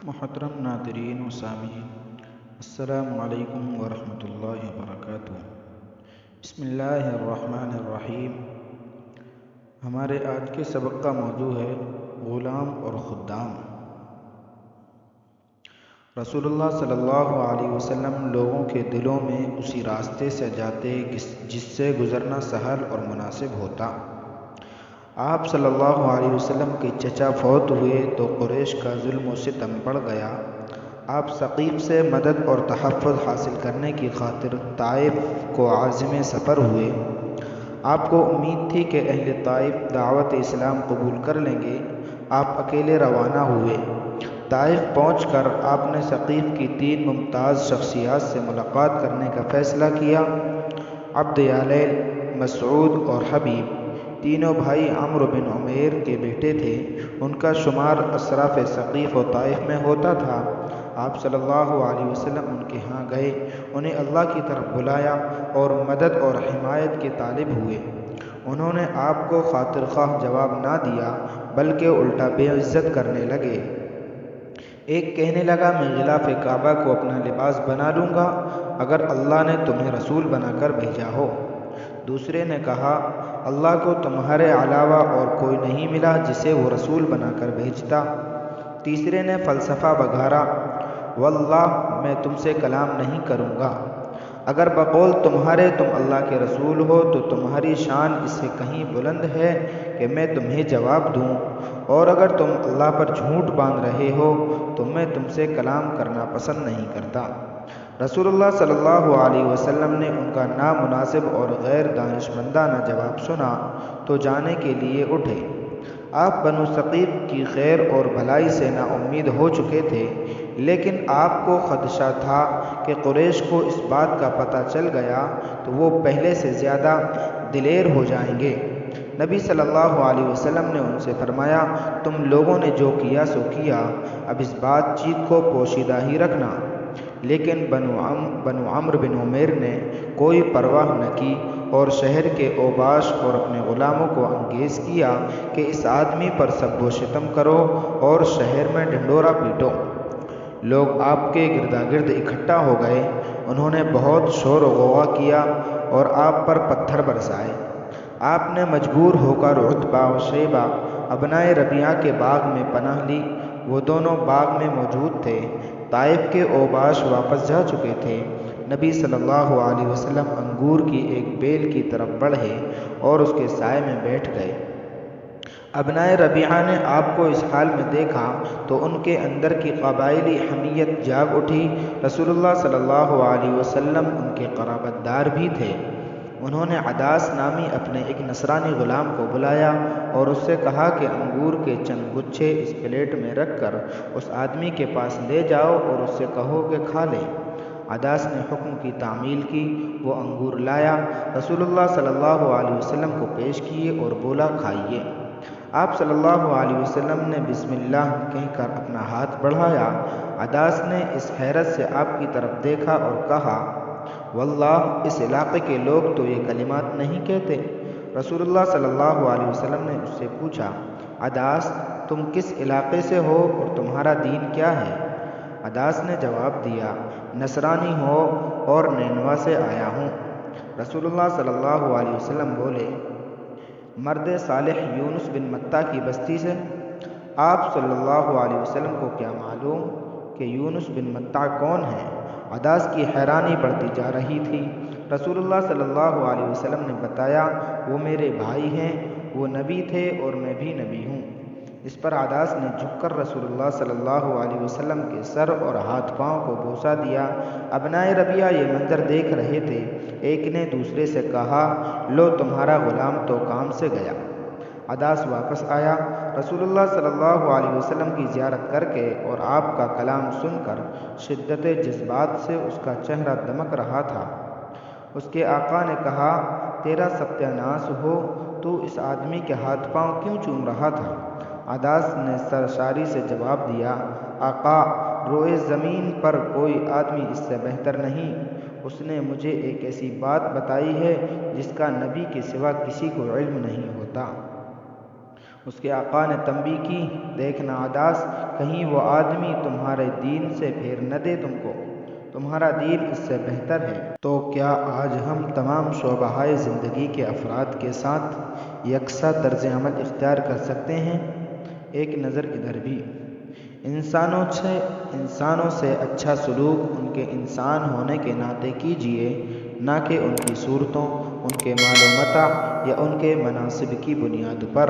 محترم ناظرین و سامعین، السلام علیکم ورحمۃ اللہ وبرکاتہ۔ بسم اللہ الرحمن الرحیم۔ ہمارے آج کے سبق کا موضوع ہے غلام اور خدام۔ رسول اللہ صلی اللہ علیہ وسلم لوگوں کے دلوں میں اسی راستے سے جاتے جس سے گزرنا سہل اور مناسب ہوتا۔ آپ صلی اللہ علیہ وسلم کے چچا فوت ہوئے تو قریش کا ظلم و ستم بڑھ گیا۔ آپ ثقیف سے مدد اور تحفظ حاصل کرنے کی خاطر طائف کو عازم سفر ہوئے۔ آپ کو امید تھی کہ اہل طائف دعوت اسلام قبول کر لیں گے۔ آپ اکیلے روانہ ہوئے۔ طائف پہنچ کر آپ نے ثقیف کی 3 ممتاز شخصیات سے ملاقات کرنے کا فیصلہ کیا۔ عبد یالیل، مسعود اور حبیب تینوں بھائی عمرو بن عمیر کے بیٹے تھے۔ ان کا شمار اشراف ثقیف و طائف میں ہوتا تھا۔ آپ صلی اللہ علیہ وسلم ان کے ہاں گئے، انہیں اللہ کی طرف بلایا اور مدد اور حمایت کے طالب ہوئے۔ انہوں نے آپ کو خاطر خواہ جواب نہ دیا بلکہ الٹا بے عزت کرنے لگے۔ ایک کہنے لگا، میں غلاف کعبہ کو اپنا لباس بنا لوں گا اگر اللہ نے تمہیں رسول بنا کر بھیجا ہو۔ دوسرے نے کہا، اللہ کو تمہارے علاوہ اور کوئی نہیں ملا جسے وہ رسول بنا کر بھیجتا۔ تیسرے نے فلسفہ بگھارا، واللہ میں تم سے کلام نہیں کروں گا۔ اگر بقول تمہارے تم اللہ کے رسول ہو تو تمہاری شان اس سے کہیں بلند ہے کہ میں تمہیں جواب دوں، اور اگر تم اللہ پر جھوٹ باندھ رہے ہو تو میں تم سے کلام کرنا پسند نہیں کرتا۔ رسول اللہ صلی اللہ علیہ وسلم نے ان کا نامناسب اور غیر دانشمندانہ جواب سنا تو جانے کے لیے اٹھے۔ آپ بنو ثقیف کی خیر اور بھلائی سے نا امید ہو چکے تھے، لیکن آپ کو خدشہ تھا کہ قریش کو اس بات کا پتہ چل گیا تو وہ پہلے سے زیادہ دلیر ہو جائیں گے۔ نبی صلی اللہ علیہ وسلم نے ان سے فرمایا، تم لوگوں نے جو کیا سو کیا، اب اس بات چیت کو پوشیدہ ہی رکھنا۔ لیکن بنو عمرو بن عمیر نے کوئی پرواہ نہ کی اور شہر کے اوباش اور اپنے غلاموں کو انگیز کیا کہ اس آدمی پر سب و شتم کرو اور شہر میں ڈھنڈورا پیٹو۔ لوگ آپ کے گرداگرد اکٹھا ہو گئے۔ انہوں نے بہت شور و غوغا کیا اور آپ پر پتھر برسائے۔ آپ نے مجبور ہو کر عتبہ و شیبہ ابنائے ربیعہ کے باغ میں پناہ لی۔ وہ دونوں باغ میں موجود تھے۔ طائف کے اوباش واپس جا چکے تھے۔ نبی صلی اللہ علیہ وسلم انگور کی ایک بیل کی طرف بڑھے اور اس کے سائے میں بیٹھ گئے۔ ابنائے ربیعہ نے آپ کو اس حال میں دیکھا تو ان کے اندر کی قبائلی حمیت جاگ اٹھی۔ رسول اللہ صلی اللہ علیہ وسلم ان کے قرابت دار بھی تھے۔ انہوں نے عداس نامی اپنے ایک نصرانی غلام کو بلایا اور اس سے کہا کہ انگور کے چند گچھے اس پلیٹ میں رکھ کر اس آدمی کے پاس لے جاؤ اور اس سے کہو کہ کھا لے۔ عداس نے حکم کی تعمیل کی۔ وہ انگور لایا، رسول اللہ صلی اللہ علیہ وسلم کو پیش کیے اور بولا، کھائیے۔ آپ صلی اللہ علیہ وسلم نے بسم اللہ کہہ کر اپنا ہاتھ بڑھایا۔ عداس نے اس حیرت سے آپ کی طرف دیکھا اور کہا، واللہ اس علاقے کے لوگ تو یہ کلمات نہیں کہتے۔ رسول اللہ صلی اللہ علیہ وسلم نے اس سے پوچھا، عداس تم کس علاقے سے ہو اور تمہارا دین کیا ہے؟ عداس نے جواب دیا، نصرانی ہو اور نینوا سے آیا ہوں۔ رسول اللہ صلی اللہ علیہ وسلم بولے، مرد صالح یونس بن متیٰ کی بستی سے؟ آپ صلی اللہ علیہ وسلم کو کیا معلوم کہ یونس بن متیٰ کون ہے؟ عداس کی حیرانی بڑھتی جا رہی تھی۔ رسول اللہ صلی اللہ علیہ وسلم نے بتایا، وہ میرے بھائی ہیں، وہ نبی تھے اور میں بھی نبی ہوں۔ اس پر عداس نے جھک کر رسول اللہ صلی اللہ علیہ وسلم کے سر اور ہاتھ پاؤں کو بوسہ دیا۔ ابنائے ربیعہ یہ منظر دیکھ رہے تھے۔ ایک نے دوسرے سے کہا، لو تمہارا غلام تو کام سے گیا۔ عداس واپس آیا۔ رسول اللہ صلی اللہ علیہ وسلم کی زیارت کر کے اور آپ کا کلام سن کر شدت جذبات سے اس کا چہرہ دمک رہا تھا۔ اس کے آقا نے کہا، تیرا ستیہ ناس ہو، تو اس آدمی کے ہاتھ پاؤں کیوں چوم رہا تھا؟ عداس نے سرشاری سے جواب دیا، آقا روئے زمین پر کوئی آدمی اس سے بہتر نہیں۔ اس نے مجھے ایک ایسی بات بتائی ہے جس کا نبی کے سوا کسی کو علم نہیں ہوتا۔ اس کے آقا نے تنبیہ کی، دیکھنا عداس، کہیں وہ آدمی تمہارے دین سے پھیر نہ دے تم کو، تمہارا دین اس سے بہتر ہے۔ تو کیا آج ہم تمام شعبۂ زندگی کے افراد کے ساتھ یکساں طرز عمل اختیار کر سکتے ہیں؟ ایک نظر ادھر بھی۔ انسانوں سے اچھا سلوک ان کے انسان ہونے کے ناطے کیجیے، نہ کہ ان کی صورتوں، ان کے مال و متاع یا ان کے مناصب کی بنیاد پر۔